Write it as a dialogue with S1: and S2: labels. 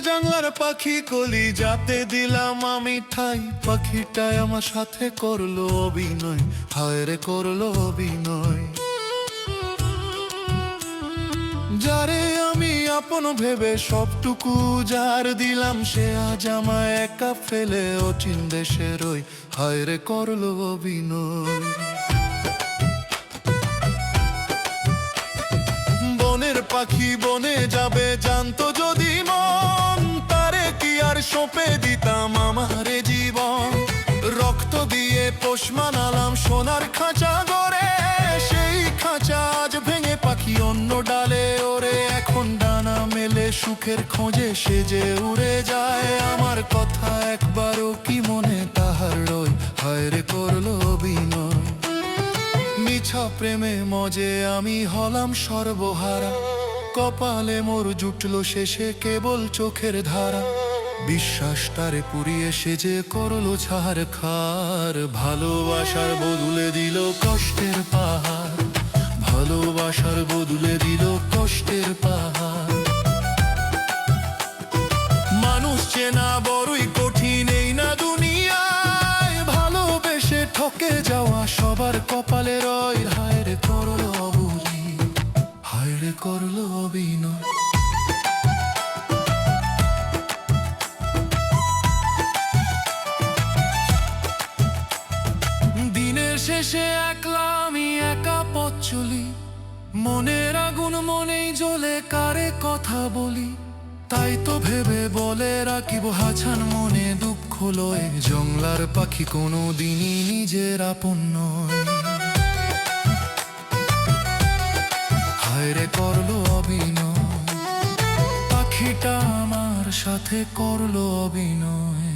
S1: জানলার পাখি কলি যাতে দিলাম আমি ঠাই, পাখিটাই আমার সাথে করলো অভিনয়, হায় রে করলো অভিনয়। যারে আমি আপন ভেবে সবটুকু যার দিলাম, সে আজ আমায় একা ফেলে অচিন দেশে রই, হায় রে করলো অভিনয়। বনের পাখি বনে যাবে জানতো যদি মন, তারে কি আর সঁপে দিতাম আমারে জীবন। রক্ত দিয়ে পোষ মানালাম সোনার খাঁচা গড়ে, সেই খাঁচা আজ ভেঙে পাখি অন্য ডালে ওরে। এখন ডানা মেলে সুখের খোঁজে সে যে উড়ে যায়, আমার কথা একবারও কি মনে তাহার রই, হায় রে করলো অভিনয়। মিছা প্রেমে মজে আমি হলাম সর্বহারা, কপালে মোর জুটলো শেষে কেবল চোখের ধারা। বিশ্বাসটারে পুড়িয়ে সে যে করলো ছারখার, ভালোবাসার বদলে দিল কষ্টের পাহাড়, ভালোবাসার বদলে দিল কষ্টের পাহাড়। মানুষ চেনা বড়ই কঠিন এই না দুনিয়ায়, ভালোবেসে ঠকে যাওয়া সবার কপালে রয়, হায় রে করলো অবুঝি, হায় রে করলো অভিনয়। দিনের শেষে একলা আমি একা পথ চলি, মনের আগুন মনেই জ্বলে কারে কথা বলি। তাই তো ভেবে বলে রাখিব হাছান মনে দুঃখ লয়ে, জংলার পাখি কোনো দিনই নিজের আপন নয়, হায় রে করলো অভিনয়। পাখিটা আমার সাথে করলো অভিনয়।